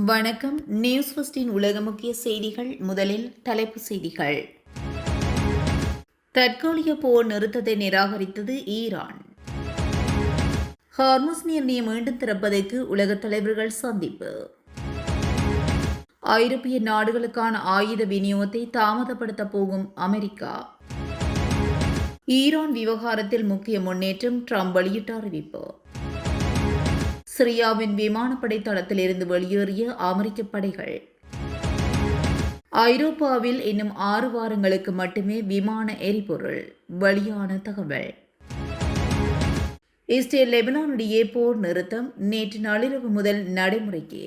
வணக்கம். நியூஸ் ஃபர்ஸ்டின் உலக முக்கிய செய்திகள். முதலில் தலைப்புச் செய்திகள். தற்காலிக போர் நிறுத்தத்தை நிராகரித்தது ஈரான். ஹார்முஸ் நீரிணையை மீண்டும் திறப்பதற்கு உலகத் தலைவர்கள் சந்திப்பு. ஐரோப்பிய நாடுகளுக்கான ஆயுத விநியோகத்தை தாமதப்படுத்தப் போகும் அமெரிக்கா. ஈரான் விவகாரத்தில் முக்கிய முன்னேற்றம், ட்ரம்ப் வெளியிட்ட அறிவிப்பு. சிரியாவின் விமானப்படை தளத்திலிருந்து வெளியேறிய அமெரிக்க படைகள். ஐரோப்பாவில் இன்னும் 6 வாரங்களுக்கு மட்டுமே விமான எரிபொருள், வெளியான தகவல். இஸ்ரேல் லெபனான் இடையே போர் நிறுத்தம் நேற்று நள்ளிரவு முதல் நடைமுறைக்கு.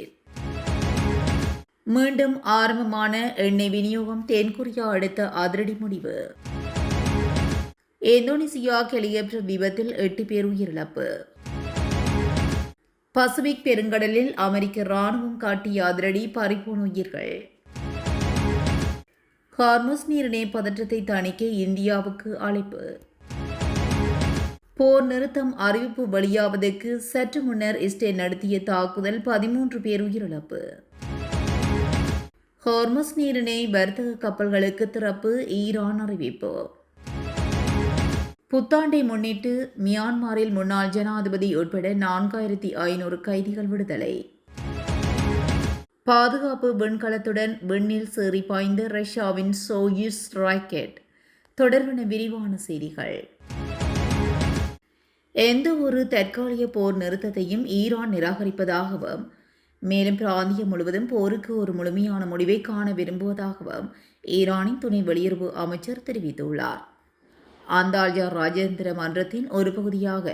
மீண்டும் ஆரம்பமான எண்ணெய் விநியோகம், தென்கொரியா அடுத்த அதிரடி முடிவு. இந்தோனேசியா ஹெலிகாப்டர் விபத்தில் 8 பேர் உயிரிழப்பு. பசிபிக் பெருங்கடலில் அமெரிக்க ராணுவம் காட்டிய அதிரடி, பறிபோன உயிர்கள். ஹார்முஸ் நீரிணை பதற்றத்தை தணிக்க இந்தியாவுக்கு அழைப்பு. போர் நிறுத்தம் அறிவிப்பு வெளியாவதற்கு சற்று முன்னர் இஸ்ரேல் நடத்திய தாக்குதல், 13 பேர் உயிரிழப்பு. ஹார்முஸ் நீரிணை வர்த்தக கப்பல்களுக்கு திறப்பு, ஈரான் அறிவிப்பு. புத்தாண்டை முன்னிட்டு மியான்மரில் முன்னாள் ஜனாதிபதி உட்பட 4500 கைதிகள் விடுதலை. பாதுகாப்பு விண்கலத்துடன் விண்ணில் சேறி பாய்ந்த ரஷ்யாவின் சோயூஸ் ராக்கெட் தொடர்பான விரிவான செய்திகள். எந்த ஒரு தற்காலிக போர் நிறுத்தத்தையும் ஈரான் நிராகரிப்பதாகவும், மேலும் பிராந்தியம் முழுவதும் போருக்கு ஒரு முழுமையான முடிவை காண விரும்புவதாகவும் ஈரானின் துணை வெளியுறவு அமைச்சர் தெரிவித்துள்ளார். அந்தால்யா ராஜேந்திர மன்றத்தின் ஒரு பகுதியாக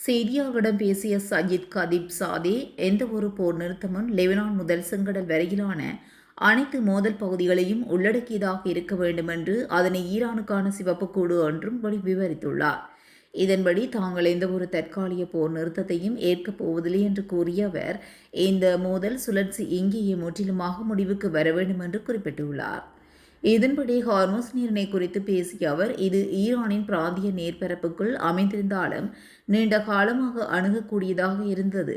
செய்தியாளர்களிடம் பேசிய சஜித் கதீப் சாதே, எந்த ஒரு போர் நிறுத்தமும் லெபனான் முதல் செங்கடல் வரையிலான அனைத்து மோதல் பகுதிகளையும் உள்ளடக்கியதாக இருக்க வேண்டும் என்று அதனை ஈரானுக்கான சிவப்பு கூடு ஒன்றும் விவரித்துள்ளார். இதன்படி தாங்கள் எந்த ஒரு தற்காலிக போர் நிறுத்தத்தையும் ஏற்கப் போவதில்லை என்று கூறிய அவர், இந்த மோதல் சுழற்சி இங்கேயே முற்றிலுமாக முடிவுக்கு வர வேண்டும் என்று குறிப்பிட்டுள்ளார். இதன்படி ஹார்முஸ் நீரிணை குறித்து பேசிய அவர், இது ஈரானின் பிராந்திய நேர்பரப்புக்குள் அமைந்திருந்தாலும் நீண்ட காலமாக அணுகக்கூடியதாக இருந்தது,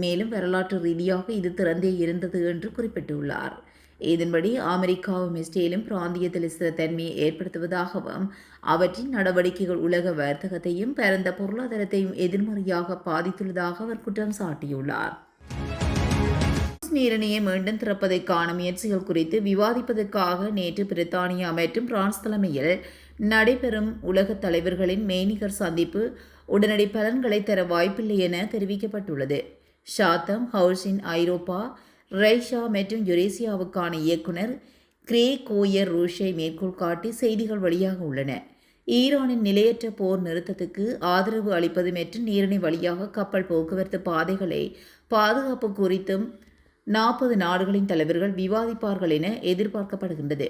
மேலும் வரலாற்று ரீதியாக இது திறந்தே இருந்தது என்று குறிப்பிட்டுள்ளார். இதன்படி அமெரிக்காவும் இஸ்ரேலும் பிராந்தியத்தில் ஸ்திரத்தன்மையை ஏற்படுத்துவதாகவும், அவற்றின் நடவடிக்கைகள் உலக வர்த்தகத்தையும் பரந்த பொருளாதாரத்தையும் எதிர்மறையாக பாதித்துள்ளதாக அவர் குற்றம் சாட்டியுள்ளார். நீரிணையை மீண்டும் திறப்பதற்கான முயற்சிகள் குறித்து விவாதிப்பதற்காக நேற்று பிரித்தானியா மற்றும் பிரான்ஸ் தலைமையில் நடைபெறும் உலக தலைவர்களின் மெய்நிகர் சந்திப்பு உடனடி பலன்களை தர வாய்ப்பில்லை என தெரிவிக்கப்பட்டுள்ளது. ஷாத்தம் ஹவுஸின் ஐரோப்பா, ரஷ்யா மற்றும் யுரேசியாவுக்கான இயக்குனர் கிரே கோயர் ரூஷை மேற்கோள் காட்டி செய்திகள் வெளியாக உள்ளன. ஈரானின் நிலையற்ற போர் நிறுத்தத்துக்கு ஆதரவு அளிப்பது மற்றும் நீரிணை வழியாக கப்பல் போக்குவரத்து பாதைகளை பாதுகாப்பு குறித்தும் 40 நாடுகளின் தலைவர்கள் விவாதிப்பார்கள் என எதிர்பார்க்கப்படுகின்றது.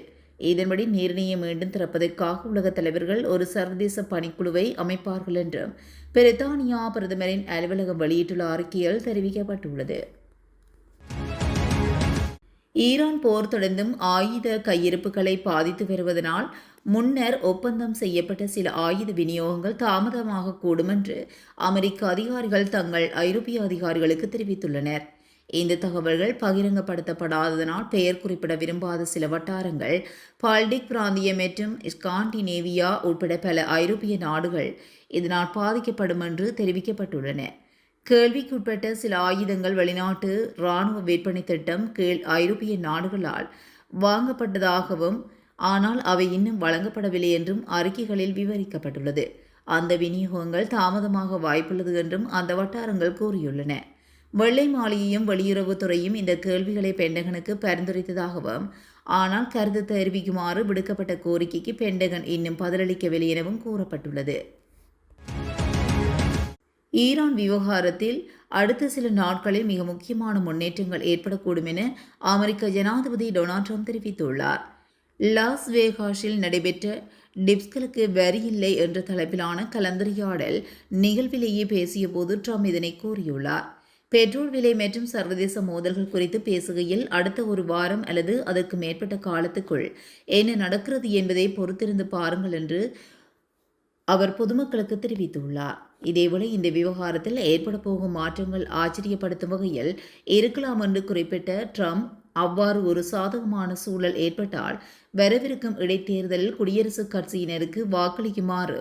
இதன்படி நீரிணையை மீண்டும் திறப்பதற்காக உலகத் தலைவர்கள் ஒரு சர்வதேச பணிக்குழுவை அமைப்பார்கள் என்றும் பிரித்தானியா பிரதமரின் அலுவலகம் வெளியிட்டுள்ள அறிக்கையில் தெரிவிக்கப்பட்டுள்ளது. ஈரான் போர் தொடர்ந்தும் ஆயுத கையிருப்புகளை பாதித்து வருவதனால் முன்னர் ஒப்பந்தம் செய்யப்பட்ட சில ஆயுத விநியோகங்கள் தாமதமாகக்கூடும் என்று அமெரிக்க அதிகாரிகள் தங்கள் ஐரோப்பிய அதிகாரிகளுக்கு தெரிவித்துள்ளனர். இந்த தகவல்கள் பகிரங்கப்படுத்தப்படாததனால் பெயர் குறிப்பிட விரும்பாத சில வட்டாரங்கள் பால்டிக் பிராந்தியம் மற்றும் ஸ்காண்டினேவியா உட்பட பல ஐரோப்பிய நாடுகள் இதனால் பாதிக்கப்படும் என்று தெரிவிக்கப்பட்டுள்ளன. கேள்விக்குட்பட்ட சில ஆயுதங்கள் வெளிநாட்டு இராணுவ விற்பனை திட்டம் கீழ் ஐரோப்பிய நாடுகளால் வாங்கப்பட்டதாகவும், ஆனால் அவை இன்னும் வழங்கப்படவில்லை என்றும் அறிக்கைகளில் விவரிக்கப்பட்டுள்ளது. அந்த விநியோகங்கள் தாமதமாக வாய்ப்புள்ளது என்றும் அந்த வட்டாரங்கள் கூறியுள்ளன. வெள்ளை மாளிகையும் வெளியுறவுத்துறையும் இந்த கேள்விகளை பென்டகனுக்கு பரிந்துரைத்ததாகவும், ஆனால் கருத்து தெரிவிக்குமாறு விடுக்கப்பட்ட கோரிக்கைக்கு பென்டகன் இன்னும் பதிலளிக்கவில்லை எனவும் கூறப்பட்டுள்ளது. ஈரான் விவகாரத்தில் அடுத்த சில நாட்களில் மிக முக்கியமான முன்னேற்றங்கள் ஏற்படக்கூடும் என அமெரிக்க ஜனாதிபதி டொனால்ட் ட்ரம்ப் தெரிவித்துள்ளார். லாஸ் வேகாஸில் நடைபெற்ற டிப்ஸ்களுக்கு வரி இல்லை என்ற தலைப்பிலான கலந்துரையாடல் நிகழ்விலேயே பேசிய போது ட்ரம்ப் இதனை கூறியுள்ளார். பெட்ரோல் விலை மற்றும் சர்வதேச மோதல்கள் குறித்து பேசுகையில், அடுத்த ஒரு வாரம் அல்லது அதற்கு மேற்பட்ட காலத்துக்குள் என்ன நடக்கிறது என்பதை பொறுத்திருந்து பாருங்கள் என்று அவர் பொதுமக்களுக்கு தெரிவித்துள்ளார். இதேவேளை இந்த விவகாரத்தில் ஏற்பட போகும் மாற்றங்கள் ஆச்சரியப்படுத்தும் வகையில் இருக்கலாம் என்று குறிப்பிட்ட ட்ரம்ப் அவ்வாறு ஒரு சாதகமான சூழல் ஏற்பட்டால் வரவிருக்கும் இடைத்தேர்தலில் குடியரசுக் கட்சியினருக்கு வாக்களிக்குமாறு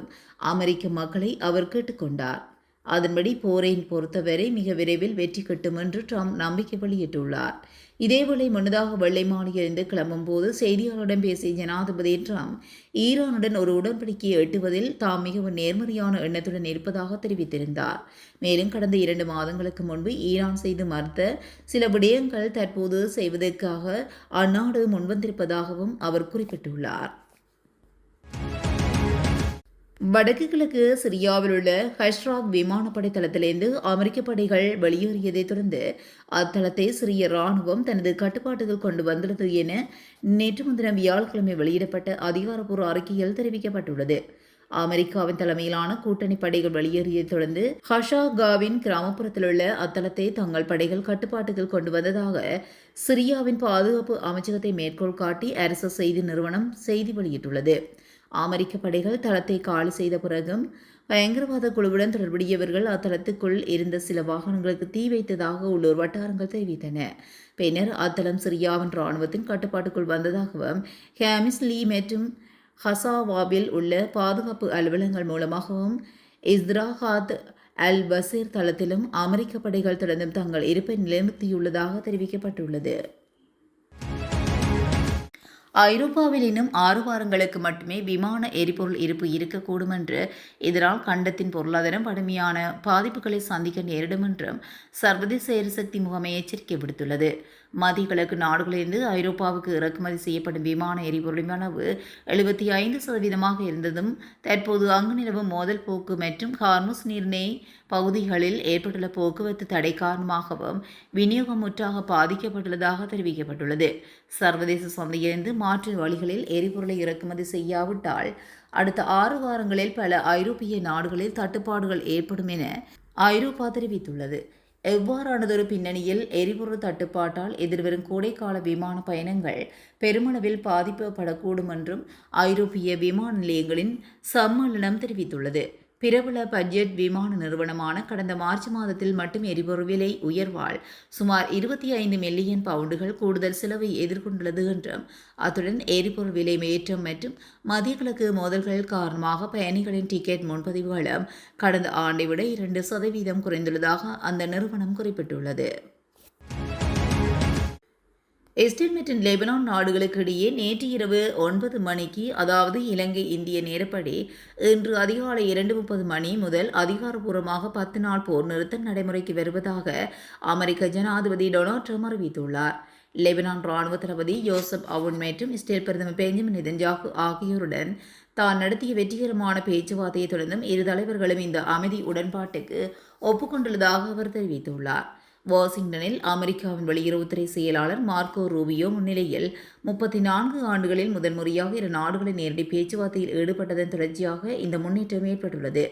அமெரிக்க மக்களை அவர் கேட்டுக்கொண்டார். அதன்படி போரை பொறுத்தவரை மிக விரைவில் வெற்றி கிட்டும் என்று ட்ரம்ப் நம்பிக்கை வெளியிட்டுள்ளார். இதேவேளை முன்னதாக வெள்ளை மாளிகையிலிருந்து கிளம்பும் போது செய்தியாளரிடம் பேசிய ஜனாதிபதி ட்ரம்ப் ஈரானுடன் ஒரு உடன்படிக்கையை எட்டுவதில் தாம் மிகவும் நேர்மறையான எண்ணத்துடன் இருப்பதாக தெரிவித்திருந்தார். மேலும் கடந்த 2 மாதங்களுக்கு முன்பு ஈரான் செய்து மறுத்த சில விடயங்கள் தற்போது செய்வதற்காக அந்நாடு முன்வந்திருப்பதாகவும் அவர் குறிப்பிட்டுள்ளார். வடக்கு கிழக்கு சிரியாவில் உள்ள ஹஷ்ராக் விமானப்படை தளத்திலிருந்து அமெரிக்க படைகள் வெளியேறியதைத் தொடர்ந்து அத்தளத்தை சிரிய ராணுவம் தனது கட்டுப்பாட்டுக்கு கொண்டு வந்துள்ளது என நேற்று முன்தினம் வியாழக்கிழமை வெளியிடப்பட்ட அதிகாரப்பூர்வ அறிக்கையில் தெரிவிக்கப்பட்டுள்ளது. அமெரிக்காவின் தலைமையிலான கூட்டணி படைகள் வெளியேறியதைத் தொடர்ந்து ஹஷாகாவின் கிராமப்புறத்தில் உள்ள அத்தளத்தை தங்கள் படைகள் கட்டுப்பாட்டுக்கு கொண்டு வந்ததாக சிரியாவின் பாதுகாப்பு அமைச்சகத்தை மேற்கோள் காட்டி அரசு செய்தி நிறுவனம் செய்தி வெளியிட்டுள்ளது. அமெரிக்க படைகள் தளத்தை காலி செய்த பிறகும் பயங்கரவாத குழுவுடன் தொடர்புடையவர்கள் அத்தளத்துக்குள் இருந்த சில வாகனங்களுக்கு தீ வைத்ததாக உள்ளூர் வட்டாரங்கள் தெரிவித்தன. பின்னர் அத்தளம் சிரியாவின் இராணுவத்தின் கட்டுப்பாட்டுக்குள் வந்ததாகவும் ஹாமிஸ் லீ மற்றும் ஹசாவாவில் உள்ள பாதுகாப்பு அலுவலகங்கள் மூலமாகவும் இஸ்ராஹாத் அல் பசீர் தளத்திலும் அமெரிக்க படைகள் தொடர்ந்தும் தங்கள் இருப்பை நிலைநிறுத்தியுள்ளதாக தெரிவிக்கப்பட்டுள்ளது. ஐரோப்பாவில் இன்னும் 6 வாரங்களுக்கு மட்டுமே விமான எரிபொருள் இருப்பு இருக்கக்கூடும் என்று, இதனால் கண்டத்தின் பொருளாதாரம் கடுமையான பாதிப்புகளை சந்திக்க நேரிடும் என்றும் சர்வதேச எரிசக்தி முகமை எச்சரிக்கை விடுத்துள்ளது. மத்திய கிழக்கு நாடுகளிலிருந்து ஐரோப்பாவுக்கு இறக்குமதி செய்யப்படும் விமான எரிபொருளின் அளவு 75% இருந்ததும் தற்போது அங்கு நிலவும் மோதல் போக்கு மற்றும் ஹார்முஸ் நீரிணை பகுதிகளில் ஏற்பட்டுள்ள போக்குவரத்து தடை காரணமாகவும் விநியோகம் முற்றாக பாதிக்கப்பட்டுள்ளதாக தெரிவிக்கப்பட்டுள்ளது. சர்வதேச சந்தையிலிருந்து மாற்று வழிகளில் எரிபொருளை இறக்குமதி செய்யாவிட்டால் அடுத்த 6 வாரங்களில் பல ஐரோப்பிய நாடுகளில் தட்டுப்பாடுகள் ஏற்படும் என ஐரோப்பா தெரிவித்துள்ளது. எவ்வாறானதொரு பின்னணியில் எரிபொருள் தட்டுப்பாட்டால் எதிர்வரும் கோடைக்கால விமான பயணங்கள் பெருமளவில் பாதிக்கப்படக்கூடும் என்றும் ஐரோப்பிய விமான நிலையங்களின் சம்மேளனம் தெரிவித்துள்ளது. பிரபல பட்ஜெட் விமான நிறுவனமான கடந்த மார்ச் மாதத்தில் மட்டும் எரிபொருள் விலை உயர்வால் சுமார் 25 மில்லியன் பவுண்டுகள் கூடுதல் செலவை எதிர்கொண்டுள்ளது என்றும், அத்துடன் எரிபொருள் விலை ஏற்றம் மற்றும் மத்திய கிழக்கு மோதல்கள் காரணமாக பயணிகளின் டிக்கெட் முன்பதிவுகளும் கடந்த ஆண்டை விட 2% குறைந்துள்ளதாக அந்த நிறுவனம் குறிப்பிட்டுள்ளது. இஸ்ரேல் மற்றும் லெபனான் நாடுகளுக்கு இடையே நேற்று இரவு 9 மணிக்கு, அதாவது இலங்கை இந்திய நேரப்படி இன்று அதிகாலை 2:30 மணி முதல் அதிகாரப்பூர்வமாக 10 நாள் போர் நிறுத்தம் நடைமுறைக்கு வருவதாக அமெரிக்க ஜனாதிபதி டொனால்ட் ட்ரம்ப் அறிவித்துள்ளார். லெபனான் ராணுவ தளபதி யோசப் அவுன் மற்றும் இஸ்ரேல் பிரதமர் பெஞ்சமின் நெதன்யாகு ஆகியோருடன் தான் நடத்திய வெற்றிகரமான பேச்சுவார்த்தையை தொடர்ந்தும் இரு தலைவர்களும் இந்த அமைதி உடன்பாட்டுக்கு ஒப்புக்கொண்டுள்ளதாக அவர் தெரிவித்துள்ளார். வாஷிங்டனில் அமெரிக்காவின் வெளியுறவுத்துறை செயலாளர் மார்க்கோ ரூபியோ முன்னிலையில் 34 ஆண்டுகளில் முதன்முறையாக இரு நாடுகளின் நேரடி பேச்சுவார்த்தையில் ஈடுபட்டதன் தொடர்ச்சியாக இந்த முன்னேற்றம் ஏற்பட்டுள்ளது.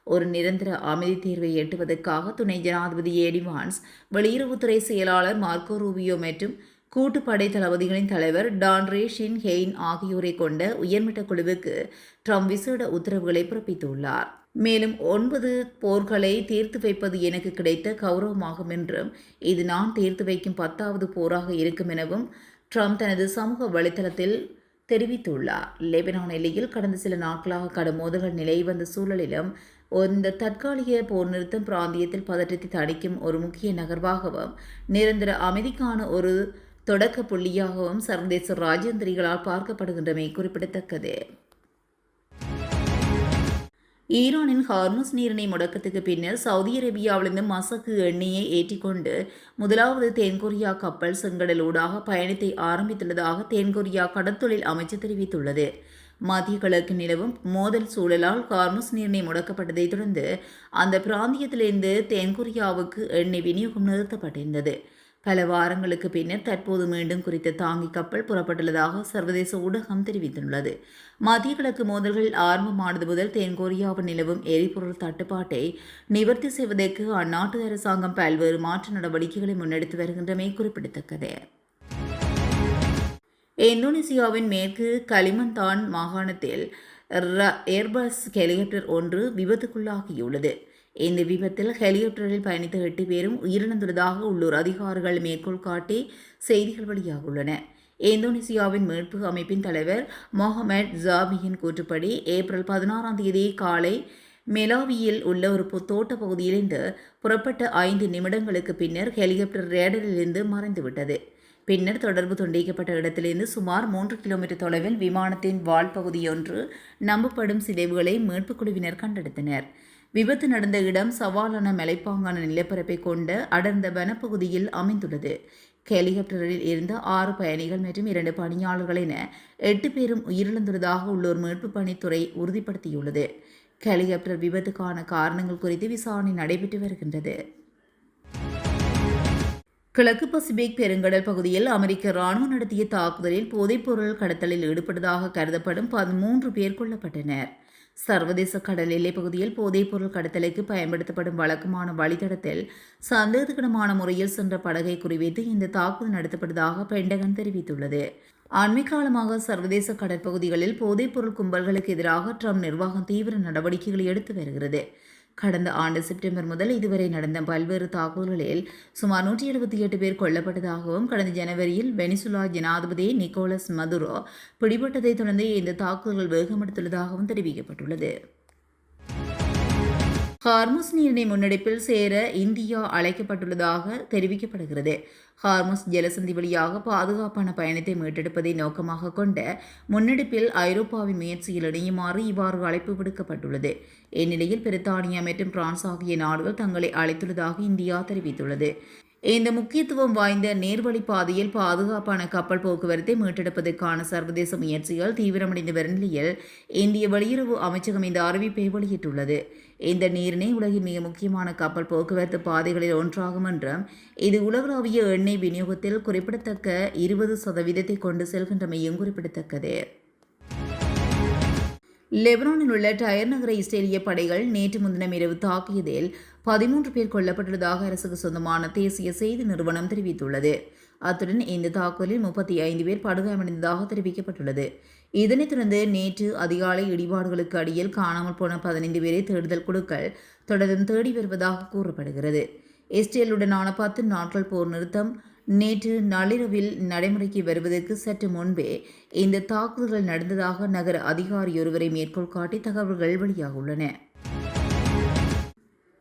ஒரு நிரந்தர அமைதி தீர்வை எட்டுவதற்காக துணை ஜனாதிபதி ஏடி வான்ஸ், வெளியுறவுத்துறை செயலாளர் மார்க்கோ ரூபியோ மற்றும் கூட்டுப்படை தளபதிகளின் தலைவர் டான்ரே ஷின் ஹெயின் ஆகியோரை கொண்ட உயர்மட்ட குழுவுக்கு ட்ரம்ப் விசேட உத்தரவுகளை பிறப்பித்துள்ளார். மேலும் 9 போர்களை தீர்த்து வைப்பது எனக்கு கிடைத்த கௌரவமாகும் என்றும், இது நான் தீர்த்து வைக்கும் 10வது போராக இருக்கும் எனவும் ட்ரம்ப் தனது சமூக வலைதளத்தில் தெரிவித்துள்ளார். லெபனான் எல்லையில் கடந்த சில நாட்களாக கடும் மோதல்கள் நிலவி வந்த சூழலிலும் இந்த தற்காலிக போர் நிறுத்தம் பிராந்தியத்தில் பதற்றத்தை தணிக்கும் ஒரு முக்கிய நகர்வாகவும் நிரந்தர அமைதிக்கான ஒரு தொடக்க புள்ளியாகவும் சர்வதேச ராஜதந்திரிகளால் பார்க்கப்படுகின்றமை குறிப்பிடத்தக்கது. ஈரானின் ஹார்முஸ் நீரிணை முடக்கத்துக்கு பின்னர் சவுதி அரேபியாவிலிருந்து மசகு எண்ணெயை ஏற்றிக்கொண்டு முதலாவது தென்கொரியா கப்பல் செங்கடலூடாக பயணத்தை ஆரம்பித்துள்ளதாக தென்கொரியா கடற்தொழில் அமைச்சர் தெரிவித்துள்ளது. மத்திய கிழக்கு நிலவும் மோதல் சூழலால் ஹார்முஸ் நீரிணை முடக்கப்பட்டதைத் தொடர்ந்து அந்த பிராந்தியத்திலிருந்து தென்கொரியாவுக்கு எண்ணெய் விநியோகம் நிறுத்தப்பட்டிருந்தது. பல வாரங்களுக்கு பின்னர் தற்போது மீண்டும் குறித்த தாங்கி கப்பல் புறப்பட்டுள்ளதாக சர்வதேச ஊடகம் தெரிவித்துள்ளது. மத்திய கிழக்கு மோதல்கள் ஆரம்பமானது முதல் தென்கொரியாவில் நிலவும் எரிபொருள் தட்டுப்பாட்டை நிவர்த்தி செய்வதற்கு அந்நாட்டு அரசாங்கம் பல்வேறு மாற்று நடவடிக்கைகளை முன்னெடுத்து வருகின்றமை குறிப்பிடத்தக்கது. இந்தோனேசியாவின் மேற்கு கலிமந்தான் மாகாணத்தில் ஏர்பஸ் ஹெலிகாப்டர் ஒன்று விபத்துக்குள்ளாகியுள்ளது. இந்த விபத்தில் ஹெலிகாப்டரில் பயணித்த 8 பேரும் உயிரிழந்துள்ளதாக உள்ளூர் அதிகாரிகள் மேற்கோள் காட்டி செய்திகள் வெளியாகியுள்ளன. இந்தோனேசியாவின் மீட்பு அமைப்பின் தலைவர் மொஹமெட் ஜாபியின் கூற்றுப்படி ஏப்ரல் 16ஆம் தேதி காலை மெலாவியில் உள்ள ஒரு தோட்ட பகுதியிலிருந்து புறப்பட்ட 5 நிமிடங்களுக்கு பின்னர் ஹெலிகாப்டர் ரேடரிலிருந்து மறைந்துவிட்டது. பின்னர் தொடர்பு துண்டிக்கப்பட்ட இடத்திலிருந்து சுமார் 3 கிலோமீட்டர் தொலைவில் விமானத்தின் வால் பகுதியொன்று நம்பப்படும் சிதைவுகளை மீட்புக் குழுவினர் கண்டெடுத்தனர். விபத்து நடந்த இடம் சவாலான மலைப்பாங்கான நிலப்பரப்பை கொண்ட அடர்ந்த வனப்பகுதியில் அமைந்துள்ளது. ஹெலிகாப்டரில் இருந்த 6 பயணிகள் மற்றும் 2 பணியாளர்கள் என 8 பேரும் உயிரிழந்துள்ளதாக உள்ளூர் மீட்பு பணித்துறை உறுதிப்படுத்தியுள்ளது. ஹெலிகாப்டர் விபத்துக்கான காரணங்கள் குறித்து விசாரணை நடைபெற்று வருகின்றது. கிழக்கு பசிபிக் பெருங்கடல் பகுதியில் அமெரிக்க ராணுவம் நடத்திய தாக்குதலில் போதைப்பொருள் கடத்தலில் ஈடுபட்டதாக கருதப்படும் 13 பேர் கொல்லப்பட்டனர். சர்வதேச கடல் எல்லைப் பகுதியில் போதைப்பொருள் கடத்தலுக்கு பயன்படுத்தப்படும் வழக்கமான வழித்தடத்தில் சந்தேகத்துக்கிடமான முறையில் சென்ற படகை குறிவைத்து இந்த தாக்குதல் நடத்தப்பட்டதாக பென்டகன் தெரிவித்துள்ளது. அண்மை காலமாக சர்வதேச கடற்பகுதிகளில் போதைப்பொருள் கும்பல்களுக்கு எதிராக ட்ரம்ப் நிர்வாகம் தீவிர நடவடிக்கைகளை எடுத்து வருகிறது. கடந்த ஆண்டு செப்டம்பர் முதல் இதுவரை நடந்த பல்வேறு தாக்குதல்களில் சுமார் 178 பேர் கொல்லப்பட்டதாகவும் கடந்த ஜனவரியில் வெனிசுலா ஜனாதிபதி நிக்கோலஸ் மதுரோ பிடிபட்டதைத் தொடர்ந்து இந்த தாக்குதல்கள் வேகமெடுத்துள்ளதாகவும் தெரிவிக்கப்பட்டுள்ளது. ஹார்முஸ் நீரிணை முன்னெடுப்பில் சேர இந்தியா அழைக்கப்பட்டுள்ளதாக தெரிவிக்கப்படுகிறது. ஹார்முஸ் ஜலசந்தி வழியாக பாதுகாப்பான பயணத்தை மீட்டெடுப்பதை நோக்கமாக கொண்ட முன்னெடுப்பில் ஐரோப்பாவின் முயற்சியில் இணையுமாறு இவ்வாறு அழைப்பு விடுக்கப்பட்டுள்ளது. இந்நிலையில் பிரித்தானியா மற்றும் பிரான்ஸ் ஆகிய நாடுகள் தங்களை அழைத்துள்ளதாக இந்தியா தெரிவித்துள்ளது. இந்த முக்கியத்துவம் வாய்ந்த நேர்வழி பாதையில் பாதுகாப்பான கப்பல் போக்குவரத்தை மீட்டெடுப்பதற்கான சர்வதேச முயற்சிகள் தீவிரமடைந்து வரும் நிலையில் இந்திய வெளியுறவு அமைச்சகம் இந்த அறிவிப்பை வெளியிட்டுள்ளது. இந்த நீரிணை உலகின் மிக முக்கியமான கப்பல் போக்குவரத்து பாதைகளில் ஒன்றாகும் என்றும் இது உலகளாவிய எண்ணெய் விநியோகத்தில் குறிப்பிடத்தக்க 20% கொண்டு செல்கின்றமையும் குறிப்பிடத்தக்கது. லெபனானில் உள்ள டயர் நகரை இஸ்ரேலிய படைகள் நேற்று முன்தினம் இரவு தாக்கியதில் 13 பேர் கொல்லப்பட்டுள்ளதாக அரசுக்கு சொந்தமான தேசிய செய்தி நிறுவனம் தெரிவித்துள்ளது. அத்துடன் இந்த தாக்குதலில் 35 பேர் படுகாயமடைந்ததாக தெரிவிக்கப்பட்டுள்ளது. இதனைத் தொடர்ந்து நேற்று அதிகாலை இடிபாடுகளுக்கு அடியில் காணாமல் போன 15 பேரை தேடுதல் குழுக்கள் தொடர்ந்து தேடி வருவதாக கூறப்படுகிறது. இஸ்ரேலுடனான 10 நாட்கள் போர் நிறுத்தம் நேற்று நள்ளிரவில் நடைமுறைக்கு வருவதற்கு சற்று முன்பே இந்த தாக்குதல்கள் நடந்ததாக நகர அதிகாரியொருவரை மேற்கோள் காட்டி தகவல்கள் வெளியாகியுள்ளன.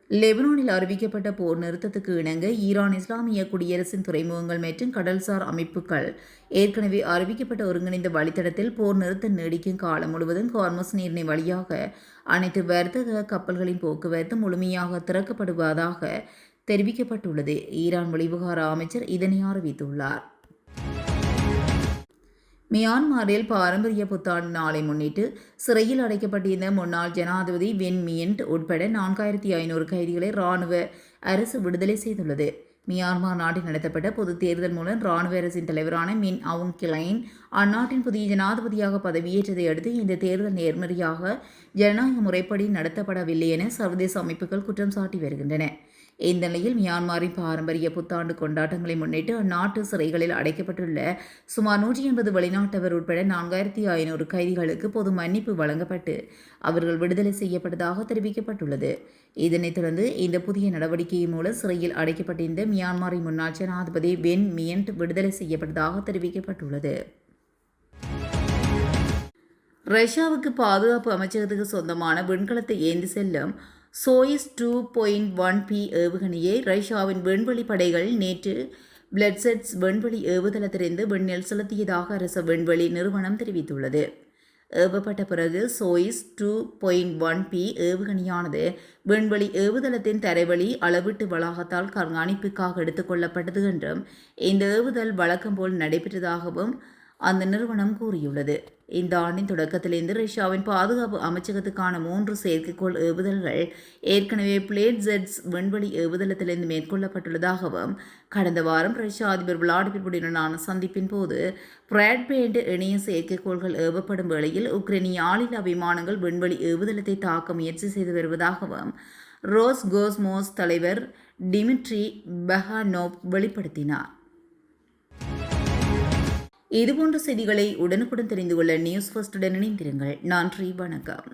லெபனானில் அறிவிக்கப்பட்ட போர் நிறுத்தத்துக்கு இணங்க ஈரான் இஸ்லாமிய குடியரசின் துறைமுகங்கள் மற்றும் கடல்சார் அமைப்புகள் ஏற்கனவே அறிவிக்கப்பட்ட ஒருங்கிணைந்த வழித்தடத்தில் போர் நிறுத்தம் நீடிக்கும் காலம் முழுவதும் ஹார்முஸ் நீரிணை வழியாக அனைத்து வர்த்தக கப்பல்களின் போக்குவரத்து முழுமையாக திறக்கப்படுவதாக தெரிவிக்கப்பட்டுள்ளது. ஈரான் வெளிவிவகார அமைச்சர் இதனை அறிவித்துள்ளார். மியான்மரில் பாரம்பரிய புத்தாண்டு நாளை முன்னிட்டு சிறையில் அடைக்கப்பட்டிருந்த முன்னாள் ஜனாதிபதி வின் மியன்ட் உட்பட 4500 கைதிகளை இராணுவ அரசு விடுதலை செய்துள்ளது. மியான்மர் நாட்டில் நடத்தப்பட்ட பொது தேர்தல் மூலம் இராணுவ அரசின் தலைவரான மின் அவுங் கிளைன் அந்நாட்டின் புதிய ஜனாதிபதியாக பதவியேற்றதை அடுத்து இந்த தேர்தல் நேர்மறையாக ஜனநாயக முறைப்படி நடத்தப்படவில்லை என சர்வதேச அமைப்புகள் குற்றம் சாட்டி வருகின்றன. இந்த நிலையில் மியான்மரின் பாரம்பரிய புத்தாண்டு கொண்டாட்டங்களை முன்னிட்டு அந்நாட்டு சிறைகளில் அடைக்கப்பட்டுள்ள சுமார் 180 வெளிநாட்டவர் உட்பட 4500 கைதிகளுக்கு பொது மன்னிப்பு வழங்கப்பட்டு அவர்கள் விடுதலை செய்யப்பட்டதாக தெரிவிக்கப்பட்டுள்ளது. இதனைத் தொடர்ந்து இந்த புதிய நடவடிக்கையின் மூலம் சிறையில் அடைக்கப்பட்டிருந்த மியான்மரின் முன்னாள் ஜனாதிபதி வின் மியன்ட் விடுதலை செய்யப்பட்டதாக தெரிவிக்கப்பட்டுள்ளது. ரஷ்யாவுக்கு பாதுகாப்பு அமைச்சகத்துக்கு சொந்தமான விண்கலத்தை ஏந்தி செல்லும் சோயிஸ் 2.1P ஏவுகணையை ரஷ்யாவின் விண்வெளி படைகள் நேற்று பிளட்செட்ஸ் விண்வெளி ஏவுதளத்திலிருந்து விண்ணில் செலுத்தியதாக அரசு விண்வெளி நிறுவனம் தெரிவித்துள்ளது. ஏவப்பட்ட பிறகு சோயிஸ் 2.1P ஏவுகணையானது விண்வெளி ஏவுதளத்தின் தரைவழி அளவீட்டு வளாகத்தால் கண்காணிப்புக்காக எடுத்துக் கொள்ளப்பட்டது என்றும் இந்த ஏவுதல் வழக்கம் போல் நடைபெற்றதாகவும் அந்த நிறுவனம் கூறியுள்ளது. இந்த ஆண்டின் தொடக்கத்திலிருந்து ரஷ்யாவின் பாதுகாப்பு அமைச்சகத்துக்கான 3 செயற்கைக்கோள் ஏவுதல்கள் ஏற்கனவே பிளேட்செட்ஸ் விண்வெளி ஏவுதளத்திலிருந்து மேற்கொள்ளப்பட்டுள்ளதாகவும் கடந்த வாரம் ரஷ்ய அதிபர் விளாடிமிர் புடினுடனான சந்திப்பின் போது பிராட்பேண்ட் இணைய செயற்கைக்கோள்கள் ஏவப்படும் வேளையில் உக்ரைனிய ஆளில்லா விமானங்கள் விண்வெளி ஏவுதளத்தை தாக்க முயற்சி செய்து வருவதாகவும் ரோஸ்கோஸ்மோஸ் தலைவர் டிமிட்ரி பெஹானோவ் வெளிப்படுத்தினார். இதுபோன்ற செய்திகளை உடனுக்குடன் தெரிந்து கொள்ள நியூஸ் ஃபர்ஸ்டுடன் இணைந்திருங்கள். நன்றி, வணக்கம்.